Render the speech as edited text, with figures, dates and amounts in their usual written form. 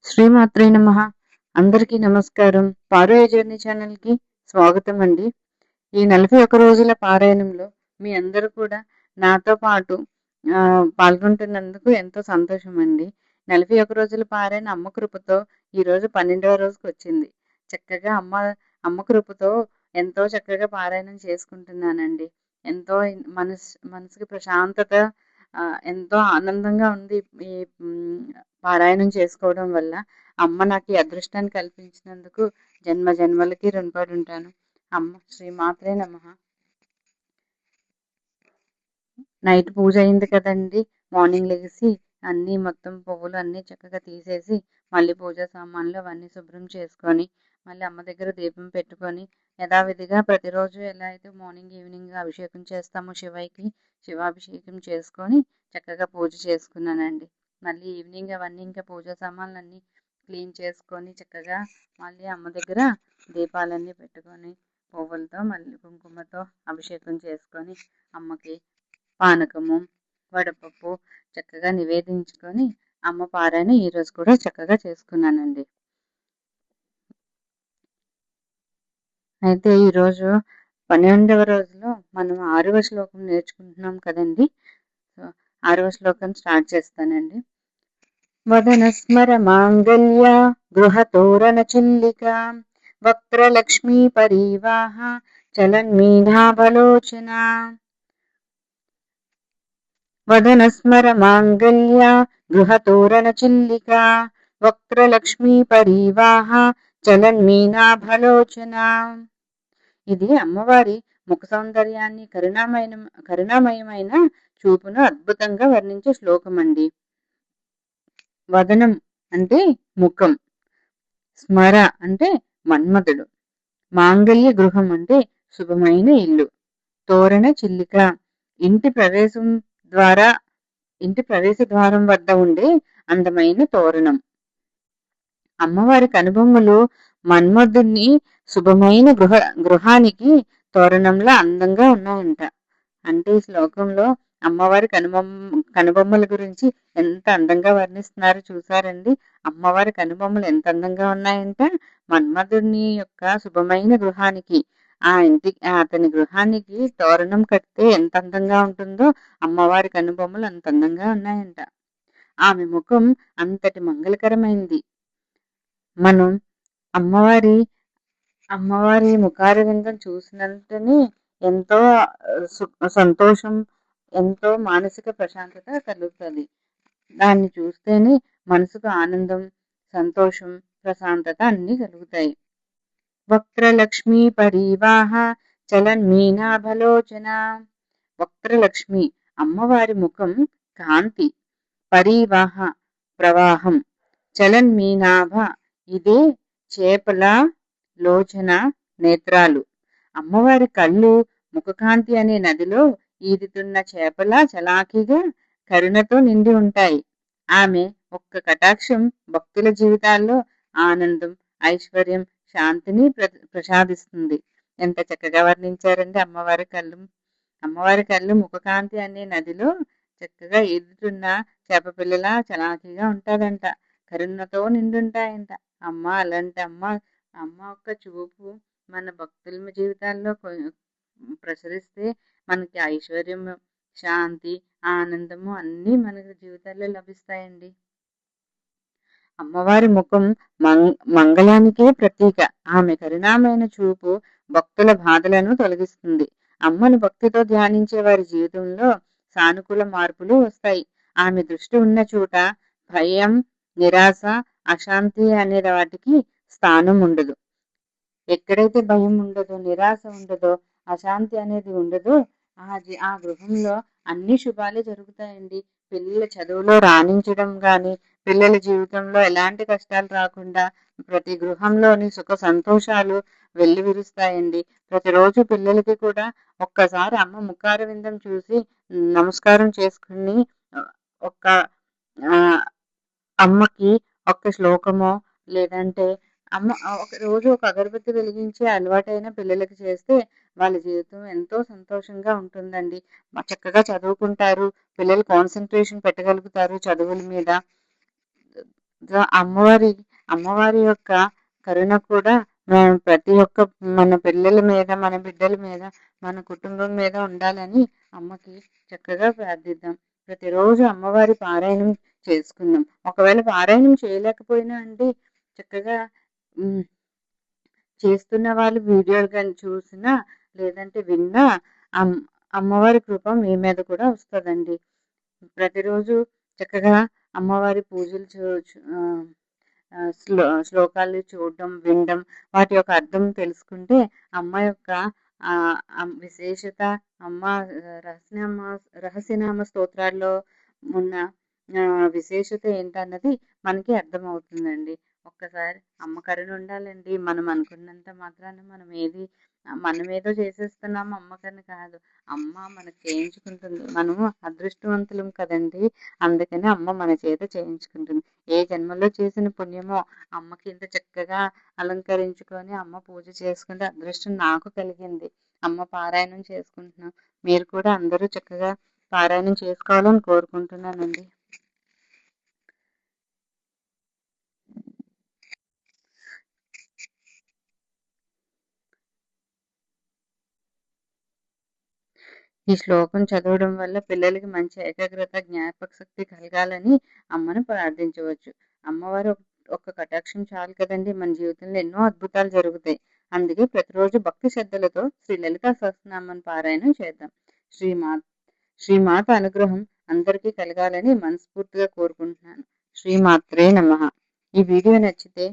శ్రీమాత్రే నమః. అందరికీ నమస్కారం. పారోయ జర్నీ ఛానల్‌కి స్వాగతం అండి. ఈ 41 రోజుల పారాయణంలో మీ అందరూ కూడా నాతో పాటు పాల్గొంటున్నందుకు ఎంతో సంతోషం అండి. 41 రోజుల పారాయణ అమ్మ కృపతో ఈరోజు 12వ రోజుకొచ్చింది. చక్కగా అమ్మ కృపతో ఎంతో చక్కగా పారాయణం చేసుకుంటున్నానండి. ఎంతో మనసుకి ప్రశాంతత, ఎంతో ఆనందంగా ఉంది ఈ పారాయణం చేసుకోవడం వల్ల. అమ్మ నాకు ఈ అదృష్టాన్ని కల్పించినందుకు జన్మ జన్మలకి రుణపడి ఉంటాను. అమ్మ శ్రీమాత్రే నమః. నైట్ పూజ అయింది కదండి. మార్నింగ్ లెగిసి అన్నీ మొత్తం పువ్వులు అన్నీ చక్కగా తీసేసి మళ్ళీ పూజా సామాన్లు అవన్నీ శుభ్రం చేసుకొని మళ్ళీ అమ్మ దగ్గర దీపం పెట్టుకొని యథావిధిగా ప్రతిరోజు ఎలా అయితే మార్నింగ్ ఈవినింగ్ అభిషేకం చేస్తామో శివాభిషేకం చేసుకొని చక్కగా పూజ చేసుకున్నానండి. మళ్ళీ ఈవినింగ్ అవన్నీ ఇంకా పూజా సామాన్లు అన్నీ క్లీన్ చేసుకొని చక్కగా మళ్ళీ అమ్మ దగ్గర దీపాలన్నీ పెట్టుకొని పువ్వులతో మళ్ళీ కుంకుమతో అభిషేకం చేసుకొని అమ్మకి పానకము వడపప్పు చక్కగా నివేదించుకొని అమ్మ పారాయణ ఈరోజు కూడా చక్కగా చేసుకున్నానండి. అయితే ఈరోజు 12వ రోజులో మనం 6వ శ్లోకం నేర్చుకుంటున్నాం కదండి. 6వ శ్లోకం స్టార్ట్ చేస్తానండి. వదన స్మర మాంగళ్య గృహతోరణ చిల్లిక వక్రలక్ష్మీ పరీవాహ చలన్మీనాభలోచన. వదన స్మర మాంగళ్య గృహతోరణ చిల్లిక వక్రలక్ష్మీ పరీవాహ చలన్మీనాభలోచన. ఇది అమ్మవారి ముఖ సౌందర్యాన్ని కరుణామయమైన చూపును అద్భుతంగా వర్ణించే శ్లోకం అండి. వదనం అంటే ముఖం, స్మర అంటే మన్మధుడు, మాంగళ్య గృహం అంటే శుభమైన ఇల్లు, తోరణ చిల్లిక ఇంటి ప్రవేశ ద్వారం వద్ద ఉండే అందమైన తోరణం. అమ్మవారి కనుబొమ్మలు మన్మధుడిని శుభమైన గృహానికి తోరణంలా అందంగా ఉన్నాయంట. అంటే ఈ శ్లోకంలో అమ్మవారి కనుబొమ్మల గురించి ఎంత అందంగా వర్ణిస్తున్నారు చూసారండి. అమ్మవారి కనుబొమ్మలు ఎంత అందంగా ఉన్నాయంట. మన్మధుడిని యొక్క శుభమైన గృహానికి, అతని గృహానికి తోరణం కడితే ఎంత అందంగా ఉంటుందో అమ్మవారి కనుబొమ్మలు అంత అందంగా ఉన్నాయంట. ఆమె ముఖం అంతటి మంగళకరమైంది. మనం అమ్మవారి ముఖారవిందం చూసినంతనే ఎంతో సంతోషం, ఎంతో మానసిక ప్రశాంతత కలుగుతుంది. దాన్ని చూస్తేనే మనసుకు ఆనందం, సంతోషం, ప్రశాంతత అన్నీ కలుగుతాయి. వక్రలక్ష్మీ పరీవాహ చలన్మీనాభలోచన. వక్రలక్ష్మి అమ్మవారి ముఖం కాంతి, పరీవాహ ప్రవాహం, చలన్మీనాభ ఇదే చేపల లోచన నేత్రాలు. అమ్మవారి కళ్ళు ముఖకాంతి అనే నదిలో ఈదుతున్న చేపల చలాకీగా కరుణతో నిండి ఉంటాయి. ఆమె ఒక్క కటాక్షం భక్తుల జీవితాల్లో ఆనందం, ఐశ్వర్యం, శాంతిని ప్రసాదిస్తుంది. ఎంత చక్కగా వర్ణించారండి అమ్మవారి కళ్ళు. అమ్మవారి కళ్ళు ముఖకాంతి అనే నదిలో చక్కగా ఈదుతున్న చేప పిల్లలా చలాకీగా ఉంటాదంట, కరుణతో నిండుంటాయంట. అలాంటి అమ్మ యొక్క చూపు మన భక్తుల జీవితాల్లో ప్రసరిస్తే మనకి ఐశ్వర్యం, శాంతి, ఆనందము అన్నీ మన జీవితాల్లో లభిస్తాయండి. అమ్మవారి ముఖం మంగళానికే ప్రతీక. ఆమె కరుణామైన చూపు భక్తుల బాధలను తొలగిస్తుంది. అమ్మను భక్తితో ధ్యానించే వారి జీవితంలో సానుకూల మార్పులు వస్తాయి. ఆమె దృష్టి ఉన్న చోట భయం, నిరాశ, అశాంతి అనే వాటికి స్థానం ఉండదు. ఎక్కడైతే భయం ఉండదో, నిరాశ ఉండదో, అశాంతి అనేది ఉండదో ఆ గృహంలో అన్ని శుభాలే జరుగుతాయండి. పిల్లల చదువులో రాణించడం గాని, పిల్లల జీవితంలో ఎలాంటి కష్టాలు రాకుండా ప్రతి గృహంలోని సుఖ సంతోషాలు వెల్లివిరుస్తాయండి. ప్రతిరోజు పిల్లలకి కూడా ఒక్కసారి అమ్మ ముఖారవిందం చూసి నమస్కారం చేసుకుని ఒక్క అమ్మకి ఒక్క శ్లోకమో లేదంటే ఒక రోజు ఒక అగరబత్తి వెలిగించి అలవాటైన పిల్లలకి చేస్తే వాళ్ళ జీవితం ఎంతో సంతోషంగా ఉంటుందండి. చక్కగా చదువుకుంటారు, పిల్లలు కాన్సన్ట్రేషన్ పెట్టగలుగుతారు చదువుల మీద. అమ్మవారి అమ్మవారి యొక్క కరుణ కూడా ప్రతి ఒక్క మన పిల్లల మీద, మన బిడ్డల మీద, మన కుటుంబం మీద ఉండాలని అమ్మకి చక్కగా ప్రార్థిద్దాం. ప్రతిరోజు అమ్మవారి పారాయణం చేసుకుందాం. ఒకవేళ పారాయణం చేయలేకపోయినా అండి, చక్కగా చేస్తున్న వాళ్ళు వీడియోలు కానీ చూసినా, లేదంటే విన్నా అమ్మవారి కృప మీ మీద కూడా వస్తుందండి. ప్రతిరోజు చక్కగా అమ్మవారి పూజలు శ్లోకాలు చూడడం, వినడం, వాటి యొక్క అర్థం తెలుసుకుంటే అమ్మ యొక్క విశేషత, అమ్మ రహస్యనామ స్తోత్రాల్లో ఉన్న విశేషత ఏంటన్నది మనకి అర్థమవుతుందండి. ఒక్కసారి అమ్మ కరుణ ఉండాలండి. మనం అనుకున్నంత మాత్రాన మనం ఏదో చేసేస్తున్నాము, అమ్మకని కాదు. అమ్మ మనకు చేయించుకుంటుంది. మనము అదృష్టవంతులం కదండి. అందుకని అమ్మ మన చేత చేయించుకుంటుంది. ఏ జన్మలో చేసిన పుణ్యమో అమ్మకి ఇంత చక్కగా అలంకరించుకొని అమ్మ పూజ చేసుకుంటే అదృష్టం నాకు కలిగింది. అమ్మ పారాయణం చేసుకుంటున్నాం. మీరు కూడా అందరూ చక్కగా పారాయణం చేసుకోవాలని కోరుకుంటున్నానండి. ఈ శ్లోకం చదవడం వల్ల పిల్లలకి మంచి ఏకాగ్రత, జ్ఞాపక శక్తి కలగాలని అమ్మను ప్రార్థించవచ్చు. అమ్మవారు ఒక్క కటాక్షం చాలు కదండి, మన జీవితంలో ఎన్నో అద్భుతాలు జరుగుతాయి. అందుకే ప్రతిరోజు భక్తి శ్రద్ధలతో శ్రీ లలితా సహస్రనామాన్ని పారాయణం చేద్దాం. శ్రీమాత అనుగ్రహం అందరికీ కలగాలని మనస్ఫూర్తిగా కోరుకుంటున్నాను. శ్రీమాత్రే నమః. ఈ వీడియో నచ్చితే